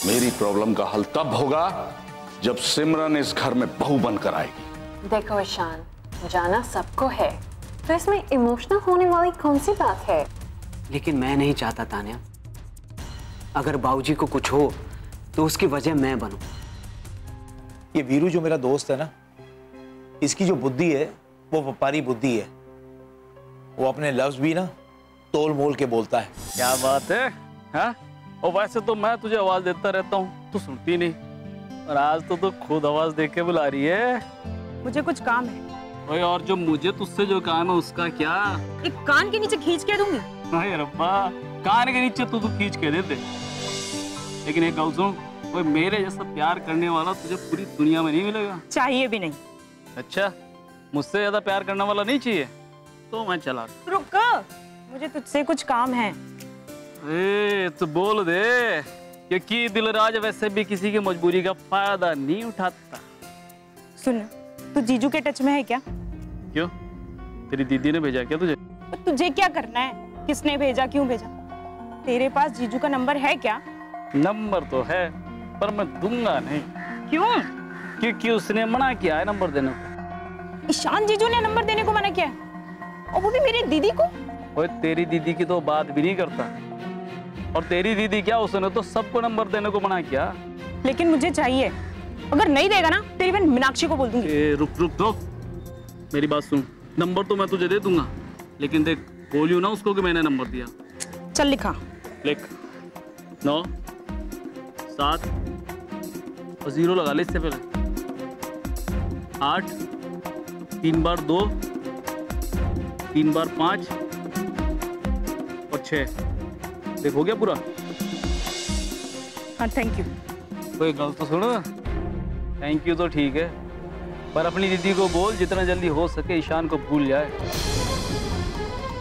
मेरी प्रॉब्लम का हल तब होगा जब सिमरन इस घर में बहू बनकर आएगी। देखो ईशान, जाना सबको है, तो इसमें इमोशनल होने वाली कौन सी बात है? लेकिन मैं नहीं चाहता तान्या, अगर बाबूजी को कुछ हो तो उसकी वजह मैं बनूं। ये वीरू जो मेरा दोस्त है ना, इसकी जो बुद्धि है वो व्यापारी बुद्धि है। वो अपने लफ्ज भी ना तोल मोल के बोलता है। क्या बात है? हाँ? और वैसे तो मैं तुझे आवाज देता रहता हूँ, तू सुनती नहीं, और आज तो तू खुद आवाज दे के बुला रही है। मुझे कुछ काम है। ओए, और जो मुझे तुझसे जो काम है उसका क्या? एक कान के नीचे खींच के दूंगी। अरे रब्बा, कान के नीचे तू खींच के दे दे। लेकिन एक गल सुन, ओए मेरे जैसा प्यार करने वाला तुझे पूरी दुनिया में नहीं मिलेगा। चाहिए भी नहीं। अच्छा, मुझसे ज्यादा प्यार करने वाला नहीं चाहिए तो मैं चला। रुक, मुझे तुझसे कुछ काम है। तो बोल दे कि दिलराज वैसे भी किसी की मजबूरी का फायदा नहीं उठाता। सुन, तू जीजू के टच में है क्या? क्यों? तेरी दीदी ने भेजा क्या तुझे? तुझे क्या करना है? किसने भेजा, क्यों भेजा? तेरे पास जीजू का नंबर है क्या? नंबर तो है, पर मैं दूंगा नहीं। क्यों? क्योंकि उसने मना किया है नंबर देने को। ईशान जीजू ने नंबर देने को मना किया, और वो भी मेरी दीदी को। ओए तेरी दीदी की तो बात भी नहीं करता, और तेरी दीदी क्या, उसने तो सबको नंबर देने को मना किया। लेकिन मुझे चाहिए, अगर नहीं देगा ना तेरी बहन मीनाक्षी को बोल दूंगी। रुक, मेरी बात सुन। नंबर तो मैं तुझे दे दूंगा, लेकिन देख बोलियो ना उसको कि मैंने नंबर दिया। चल लिखा। लिख 9 7 और 0 लगा ले इससे पहले। 8 3 बार 2 3 बार 5 और 6। देख हो गया पूरा? हाँ, थैंक यू। कोई गल तो सुनो, थैंक यू तो ठीक है, पर अपनी दीदी को बोल जितना जल्दी हो सके ईशान को भूल जाए।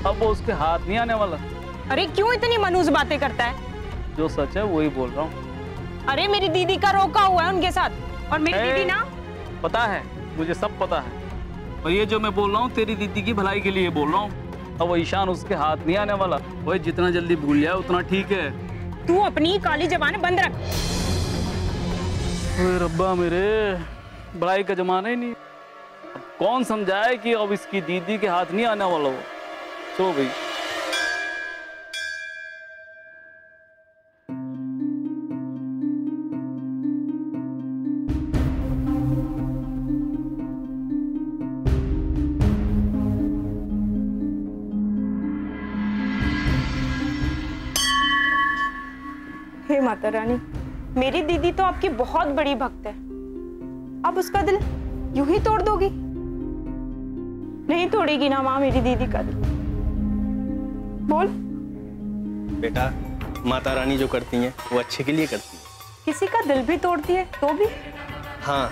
अब वो उसके हाथ नहीं आने वाला। अरे क्यों इतनी मनूज बातें करता है? जो सच है वही बोल रहा हूँ। अरे मेरी दीदी का रोका हुआ है उनके साथ, और मेरी दीदी ना। पता है मुझे, सब पता है, और ये जो मैं बोल रहा हूँ तेरी दीदी की भलाई के लिए बोल रहा हूँ। अब वो ईशान उसके हाथ नहीं आने वाला। वो जितना जल्दी भूल जाए उतना ठीक है। तू अपनी काली जबान बंद रख। ओए रब्बा मेरे, बड़ाई का जमाना ही नहीं। अब कौन समझाए कि अब इसकी दीदी के हाथ नहीं आने वाला वो। सो गई। हे माता रानी, मेरी दीदी तो आपकी बहुत बड़ी भक्त है, अब उसका दिल यूं ही तोड़ दोगी? नहीं तोड़ेगी ना माँ मेरी दीदी का दिल। बोल। बेटा, माता रानी जो करती हैं वो अच्छे के लिए करती है। किसी का दिल भी तोड़ती है तो भी? हाँ,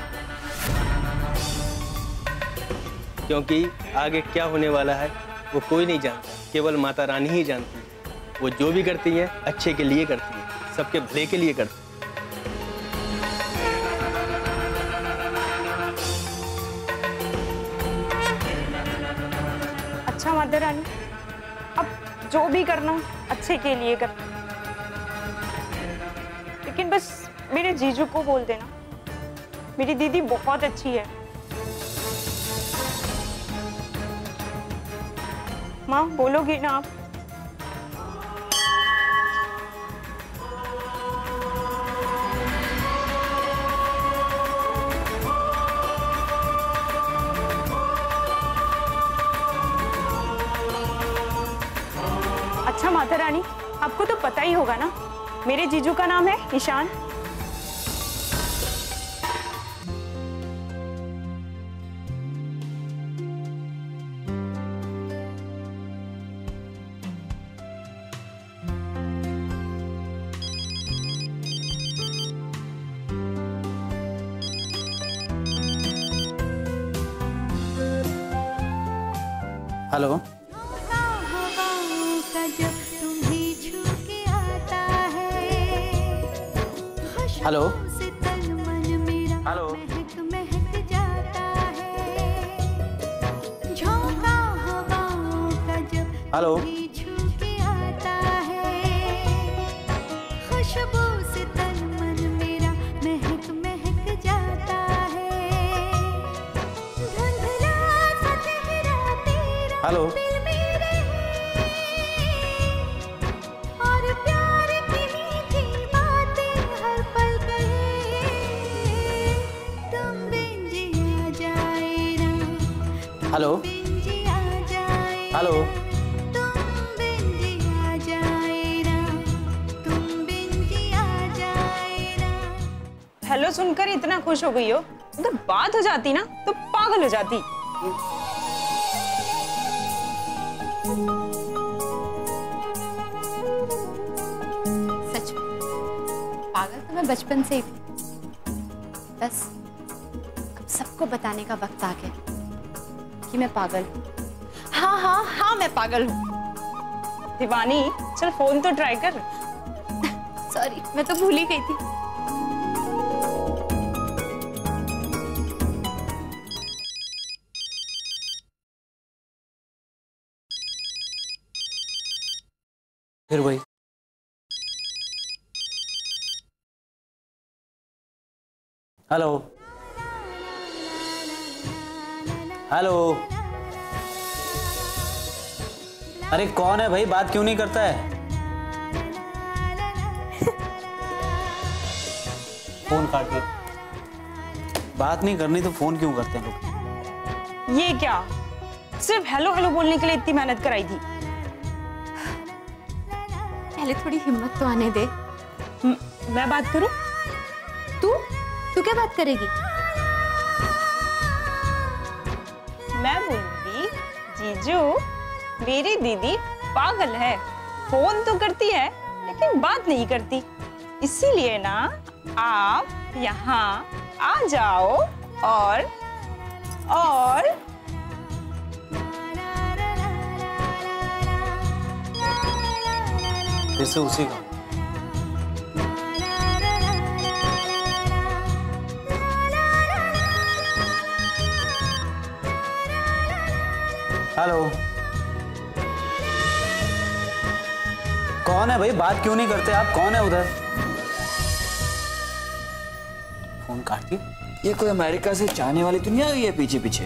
क्योंकि आगे क्या होने वाला है वो कोई नहीं जानता, केवल माता रानी ही जानती है। वो जो भी करती हैं अच्छे के लिए करती है, सबके भले के लिए करती है। अच्छा माता रानी, अब जो भी करना अच्छे के लिए कर, लेकिन बस मेरे जीजू को बोल देना मेरी दीदी बहुत अच्छी है। माँ बोलोगी ना आप? अच्छा माता रानी, आपको तो पता ही होगा ना, मेरे जीजू का नाम है Ishaan. Hello. Hello hello. Hello. Hello. Hello hello. Hello सुनकर इतना खुश हो गई हो, अगर बात हो जाती ना तो पागल हो जाती। सच में पागल तो मैं बचपन से ही थी, बस अब सबको बताने का वक्त आ गया कि मैं पागल हूँ। हाँ हाँ हाँ, मैं पागल हूँ। दीवानी, चल फोन तो ट्राई कर। सॉरी, मैं तो भूल ही गई थी। फिर वही। Hello hello. अरे कौन है भाई, बात क्यों नहीं करता है? फोन काट दे। बात नहीं करनी तो फोन क्यों करते हैं लोग? ये क्या, सिर्फ हेलो हेलो बोलने के लिए इतनी मेहनत कराई थी? पहले थोड़ी हिम्मत तो आने दे। मैं बात करूं? तू क्या बात करेगी? मैं बोलूंगी, जीजू मेरी दीदी पागल है, फोन तो करती है लेकिन बात नहीं करती, इसीलिए ना आप यहाँ आ जाओ और फिर से उसी का। हेलो, कौन है भाई, बात क्यों नहीं करते आप? कौन है उधर? फोन काट दी। ये कोई अमेरिका से चाहने वाली तो नहीं आ गई है पीछे पीछे?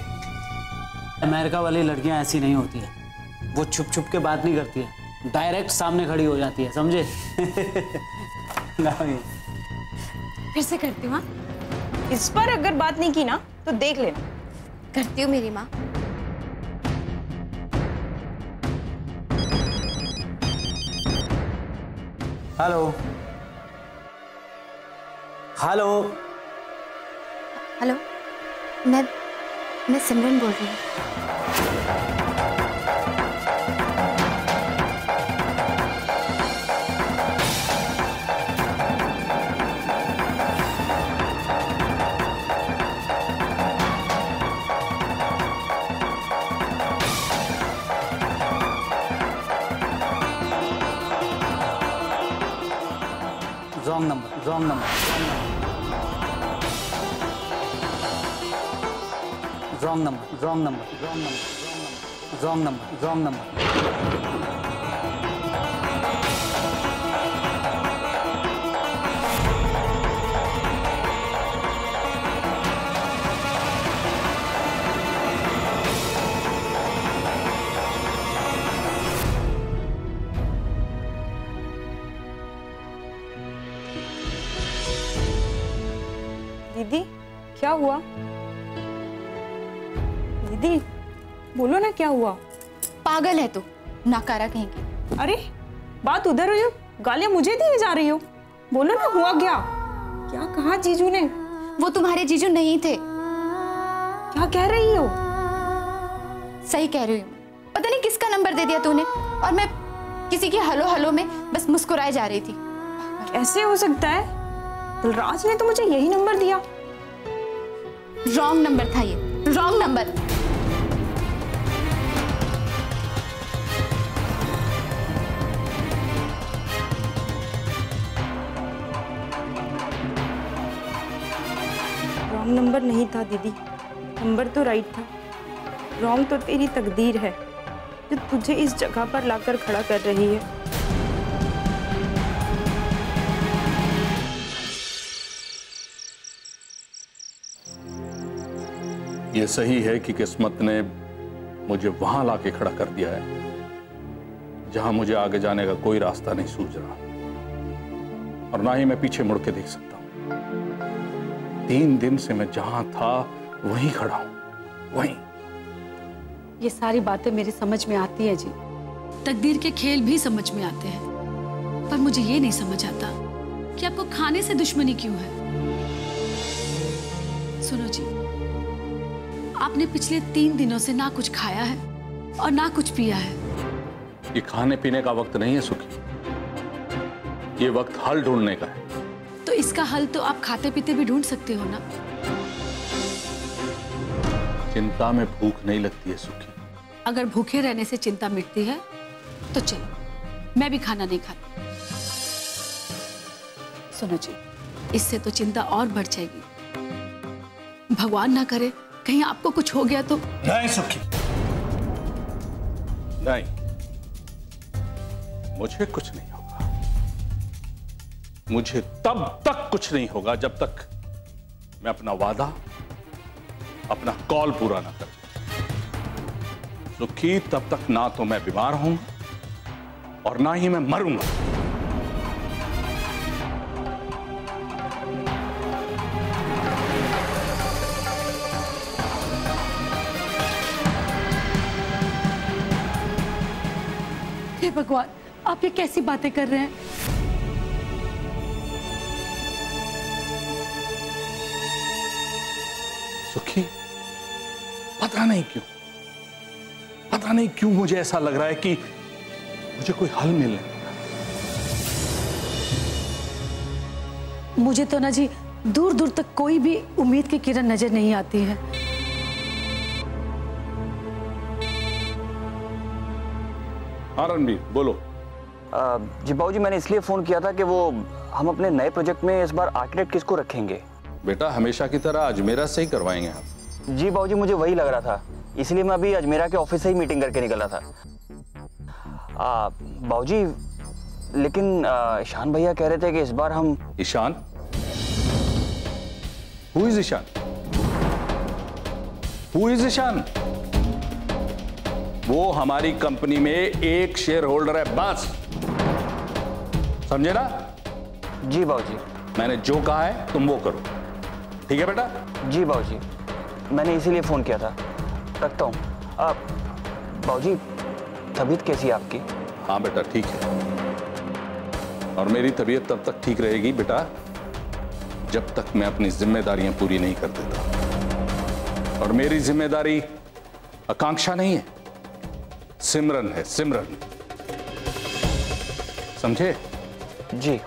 अमेरिका वाली लड़कियां ऐसी नहीं होती है, वो छुप छुप के बात नहीं करती है, डायरेक्ट सामने खड़ी हो जाती है, समझे? फिर से करती हूँ। इस पर अगर बात नहीं की ना तो देख लेना। करती हूँ मेरी माँ। हेलो हेलो हेलो, मैं सिमरन बोल रही हूँ। Wrong number, wrong number, wrong number, wrong number, wrong number, wrong number. दीदी क्या हुआ? दीदी बोलो ना, क्या हुआ? पागल है तू, नाकारा कहीं की। अरे बात उधर हुई, गालियां मुझे दिए जा रही हो। बोलो ना, हुआ क्या? क्या कहा जीजू ने? वो तुम्हारे जीजू नहीं थे। क्या कह रही हो? सही कह रही हूँ। पता नहीं किसका नंबर दे दिया तूने, और मैं किसी की हेलो हेलो में बस मुस्कुराए जा रही थी। कैसे हो सकता है? राज ने तो मुझे यही नंबर दिया। रॉन्ग नंबर था ये, रॉन्ग नंबर। रॉन्ग नंबर नहीं था दीदी, नंबर तो राइट था। रॉन्ग तो तेरी तकदीर है जो तुझे इस जगह पर लाकर खड़ा कर रही है। ये सही है कि किस्मत ने मुझे वहां लाके खड़ा कर दिया है जहां मुझे आगे जाने का कोई रास्ता नहीं सूझ रहा, और ना ही मैं पीछे मुड़ के देख सकता हूं। 3 दिन से मैं जहां था वहीं खड़ा हूं, वहीं। ये सारी बातें मेरी समझ में आती है जी, तकदीर के खेल भी समझ में आते हैं, पर मुझे ये नहीं समझ आता कि आपको खाने से दुश्मनी क्यों है। सुनो जी, आपने पिछले 3 दिनों से ना कुछ खाया है और ना कुछ पिया है। ये खाने पीने का वक्त नहीं है सुखी, ये वक्त हल ढूंढने का है। तो इसका हल तो आप खाते पीते भी ढूंढ सकते हो ना। चिंता में भूख नहीं लगती है सुखी। अगर भूखे रहने से चिंता मिटती है तो चलो, मैं भी खाना नहीं खाती। सुनो जी, इससे तो चिंता और बढ़ जाएगी। भगवान ना करे कहीं आपको कुछ हो गया तो। नहीं सुखी, नहीं, मुझे कुछ नहीं होगा। मुझे तब तक कुछ नहीं होगा जब तक मैं अपना वादा, अपना कॉल पूरा ना कर सुखी। तब तक ना तो मैं बीमार हूंगा और ना ही मैं मरूंगा। हे भगवान, आप ये कैसी बातें कर रहे हैं? सुखी, पता नहीं क्यों मुझे ऐसा लग रहा है कि मुझे कोई हल मिलने वाला। मुझे तो ना जी दूर दूर तक कोई भी उम्मीद की किरण नजर नहीं आती है। हाँ रणबीर, बोलो। जी बाबूजी, मैंने इसलिए फोन किया था कि वो हम अपने नए प्रोजेक्ट में इस बार आर्किटेक्ट किसको रखेंगे? बेटा, हमेशा की तरह अजमेरा से ही करवाएंगे हम। जी बाबूजी, मुझे वही लग रहा था, इसलिए मैं अभी अजमेरा के ऑफिस से ही मीटिंग करके निकला था। बाबूजी, लेकिन ईशान भैया कह रहे थे कि इस बार हम। Ishan? Who is Ishan? Who is Ishan? वो हमारी कंपनी में एक शेयर होल्डर है बस, समझे ना? जी बाबूजी। मैंने जो कहा है तुम वो करो, ठीक है बेटा? जी बाबूजी, मैंने इसीलिए फोन किया था। रखता हूँ। बाबूजी, तबीयत कैसी है आपकी? हाँ बेटा, ठीक है। और मेरी तबीयत तब तक ठीक रहेगी बेटा जब तक मैं अपनी जिम्मेदारियां पूरी नहीं कर देता। और मेरी जिम्मेदारी आकांक्षा नहीं है, सिमरन है, सिमरन। समझे? जी।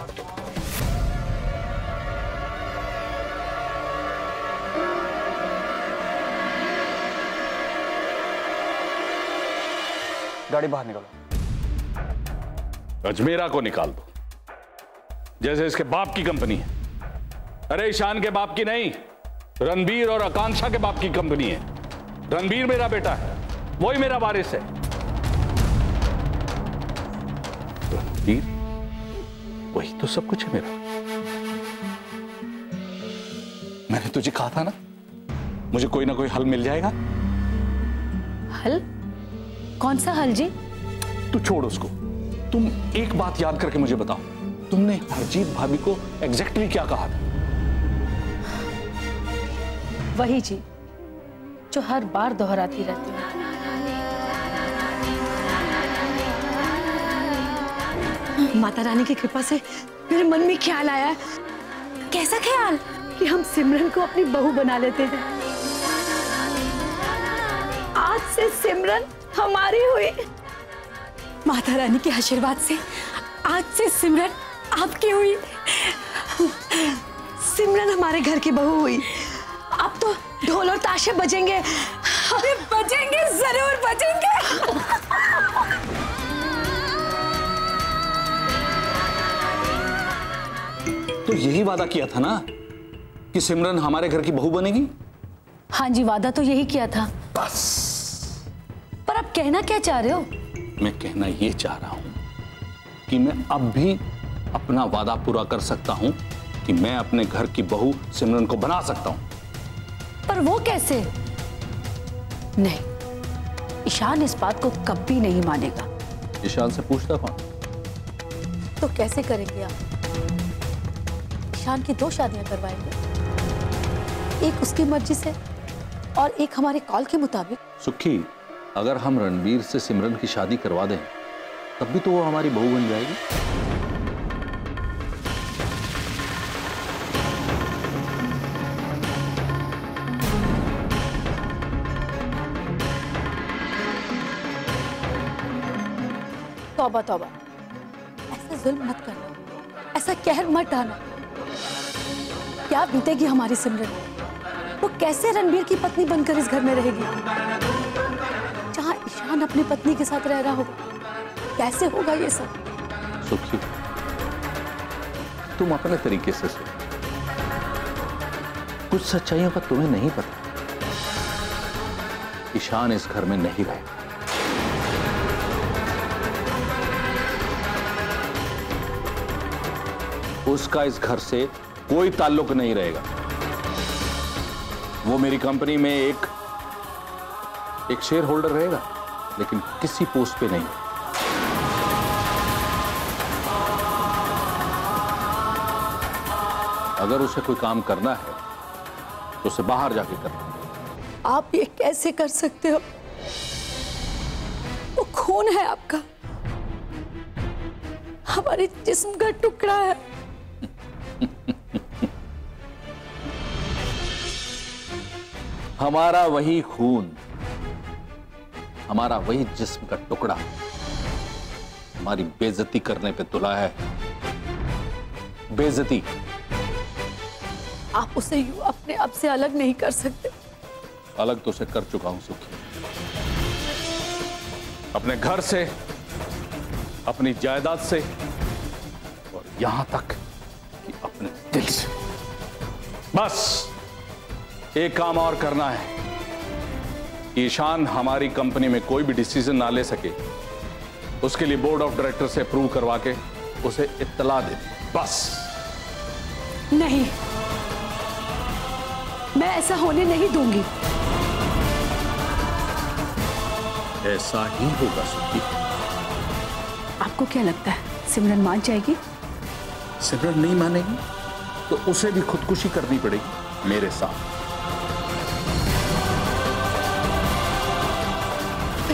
गाड़ी बाहर निकालो। अजमेरा को निकाल दो, जैसे इसके बाप की कंपनी है। अरे ईशान के बाप की नहीं, रणबीर और आकांक्षा के बाप की कंपनी है। रणबीर मेरा बेटा है, वही मेरा वारिस है। रणबीर वही तो सब कुछ है मेरा। मैंने तुझे कहा था ना, मुझे कोई ना कोई हल मिल जाएगा। हल? कौन सा हल जी? तू छोड़ उसको, तुम एक बात याद करके मुझे बताओ, तुमने हरजीत भाभी को एग्जैक्टली क्या कहा था? वही जी जो हर बार दोहराती रहती है। माता रानी की कृपा से मेरे मन में ख्याल आया है। कैसा ख्याल? कि हम सिमरन को अपनी बहू बना लेते हैं। आज से सिमरन हमारी हुई। माता रानी के आशीर्वाद से आज से सिमरन आपकी हुई। सिमरन हमारे घर की बहू हुई। अब तो ढोल और ताशे बजेंगे। बजेंगे, जरूर बजेंगे। तो यही वादा किया था ना कि सिमरन हमारे घर की बहू बनेगी? हाँ जी, वादा तो यही किया था। बस। पर आप कहना क्या चाह रहे हो? मैं कहना ये चाह रहा हूं कि मैं अब भी अपना वादा पूरा कर सकता हूं कि मैं अपने घर की बहू सिमरन को बना सकता हूं। पर वो कैसे? नहीं, ईशान इस बात को कभी नहीं मानेगा। ईशान से पूछता कौन? तो कैसे करेंगे आप? ईशान की 2 शादियां करवाएंगे, एक उसकी मर्जी से और एक हमारे कॉल के मुताबिक। सुखी, अगर हम रणबीर से सिमरन की शादी करवा दें तब भी तो वो हमारी बहू बन जाएगी। तौबा तौबा, ऐसा जुल्म मत करना, ऐसा कहर मत ढाना। क्या बीतेगी हमारी सिमरन? वो कैसे रणबीर की पत्नी बनकर इस घर में रहेगी जहां ईशान अपनी पत्नी के साथ रह रहा होगा? कैसे होगा ये सब? सुखी, तुम अपने तरीके से सोचो। कुछ सच्चाइयों का तुम्हें नहीं पता। ईशान इस घर में नहीं रहेगा। उसका इस घर से कोई ताल्लुक नहीं रहेगा। वो मेरी कंपनी में एक शेयर होल्डर रहेगा, लेकिन किसी पोस्ट पे नहीं। अगर उसे कोई काम करना है तो उसे बाहर जाके करना। आप ये कैसे कर सकते हो? वो खून है आपका, हमारे जिस्म का टुकड़ा है। हमारा वही खून, हमारा वही जिस्म का टुकड़ा हमारी बेइज्जती करने पे तुला है। बेइज्जती। आप उसे यूं अपने आप से अलग नहीं कर सकते। अलग तो उसे कर चुका हूं सुखी, अपने घर से, अपनी जायदाद से और यहां तक कि अपने दिल से। बस एक काम और करना है। ईशान हमारी कंपनी में कोई भी डिसीजन ना ले सके, उसके लिए बोर्ड ऑफ डायरेक्टर से अप्रूव करवा के उसे इत्तला दे। बस। नहीं, मैं ऐसा होने नहीं दूंगी। ऐसा ही होगा सुखी। आपको क्या लगता है सिमरन मान जाएगी? सिमरन नहीं मानेगी तो उसे भी खुदकुशी करनी पड़ेगी मेरे साथ।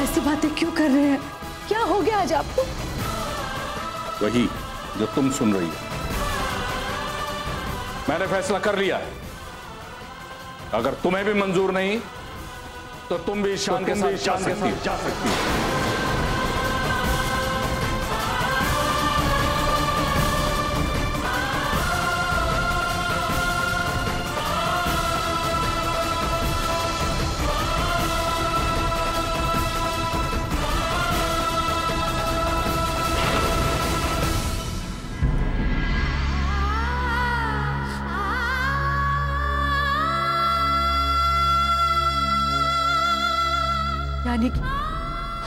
ऐसी बातें क्यों कर रहे हैं? क्या हो गया आज आपको? वही जो तुम सुन रही हो। मैंने फैसला कर लिया है। अगर तुम्हें भी मंजूर नहीं तो तुम भी ईशान के साथ जा सकती हो। यानी कि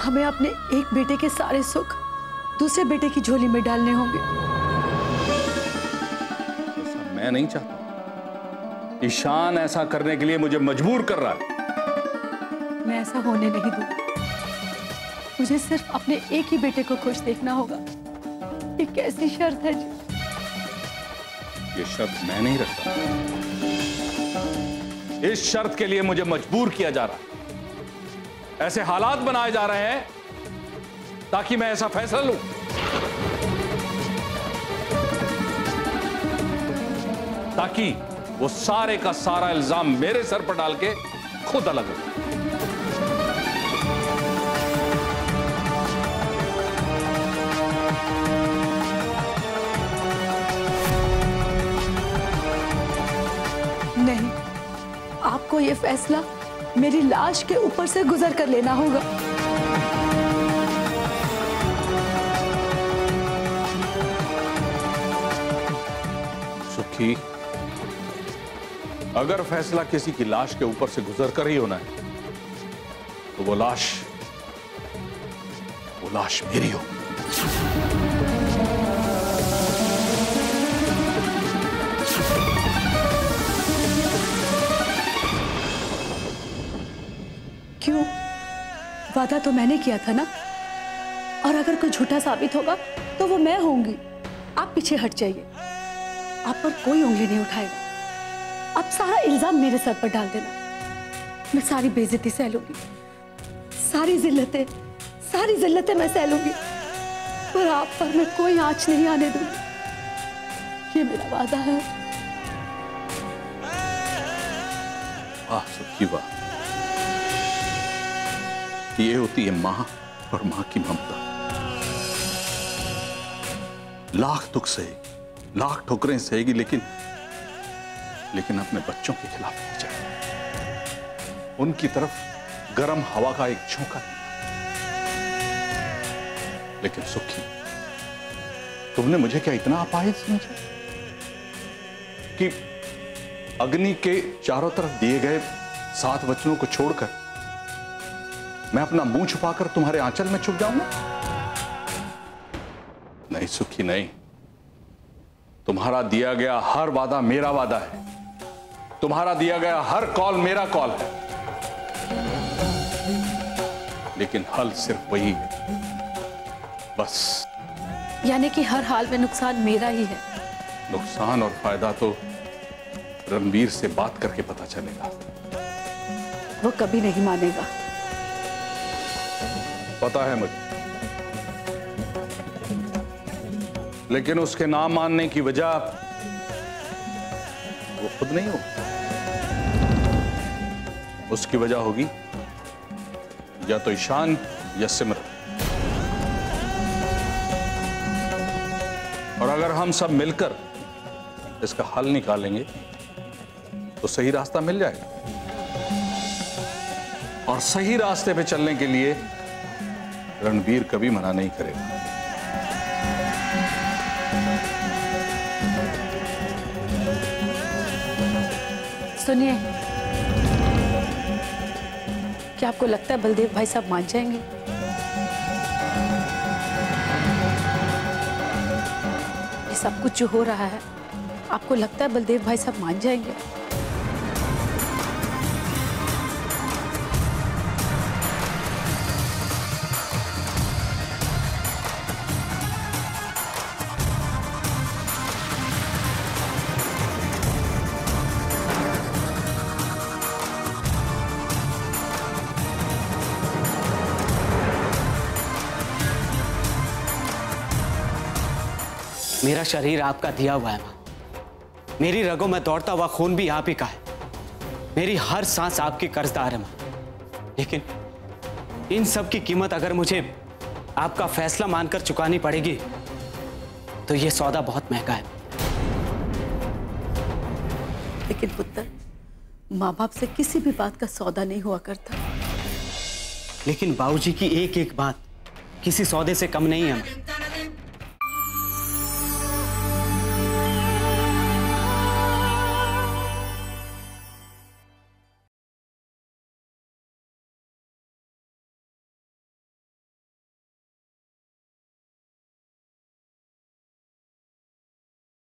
हमें अपने एक बेटे के सारे सुख दूसरे बेटे की झोली में डालने होंगे। ऐसा मैं नहीं चाहता। ईशान ऐसा करने के लिए मुझे मजबूर कर रहा है। मैं ऐसा होने नहीं दूंगी। मुझे सिर्फ अपने एक ही बेटे को खुश देखना होगा। ये कैसी शर्त है जी? ये शर्त मैं नहीं रखता। इस शर्त के लिए मुझे मजबूर किया जा रहा है। ऐसे हालात बनाए जा रहे हैं ताकि मैं ऐसा फैसला लूं। ताकि वो सारे का सारा इल्जाम मेरे सर पर डाल के खुद अलग हो। नहीं, आपको ये फैसला मेरी लाश के ऊपर से गुजर कर लेना होगा। सुखी, अगर फैसला किसी की लाश के ऊपर से गुजर कर ही होना है तो वो लाश मेरी हो। वादा तो मैंने किया था ना, और अगर कोई झूठा साबित होगा तो वो मैं होंगी। आप पीछे हट जाइए, आप पर कोई उंगली नहीं उठाएगा। आप सारा इल्जाम मेरे सर पर डाल देना, मैं सारी बेइज्जती सह लूंगी, सारी जिल्लतें मैं सह लूंगी, पर आप पर मैं कोई आंच नहीं आने दूंगी। ये मेरा वादा है। वाह सुखी वाह, ये होती है मां और मां की ममता। लाख दुख सहेगी, लाख ठोकरें सहेगी, लेकिन अपने बच्चों के खिलाफ नहीं जाएगी। उनकी तरफ गर्म हवा का एक झोंका नहीं। लेकिन सुखी, तुमने मुझे क्या इतना अपाहिज समझा कि अग्नि के चारों तरफ दिए गए 7 वचनों को छोड़कर मैं अपना मुंह छुपाकर तुम्हारे आंचल में छुप जाऊंगा? नहीं सुखी नहीं, तुम्हारा दिया गया हर वादा मेरा वादा है, तुम्हारा दिया गया हर कॉल मेरा कॉल है, लेकिन हल सिर्फ वही है बस। यानी कि हर हाल में नुकसान मेरा ही है? नुकसान और फायदा तो रणवीर से बात करके पता चलेगा। वो कभी नहीं मानेगा। पता है मुझे, लेकिन उसके ना मानने की वजह वो खुद नहीं हो, उसकी वजह होगी या तो ईशान या सिमरन। और अगर हम सब मिलकर इसका हल निकालेंगे तो सही रास्ता मिल जाएगा। और सही रास्ते पे चलने के लिए रणवीर कभी मना नहीं करेगा। सुनिए, क्या आपको लगता है बलदेव भाई साहब मान जाएंगे? ये सब कुछ जो हो रहा है, आपको लगता है बलदेव भाई साहब मान जाएंगे? मेरा शरीर आपका दिया हुआ है मां, मेरी रगों में दौड़ता हुआ खून भी आप ही का है, मेरी हर सांस आपकी कर्जदार है मां। लेकिन इन सब की कीमत अगर मुझे आपका फैसला मानकर चुकानी पड़ेगी तो यह सौदा बहुत महंगा है। लेकिन पुत्र, माँ बाप से किसी भी बात का सौदा नहीं हुआ करता। लेकिन बाबूजी की एक एक बात किसी सौदे से कम नहीं है मां।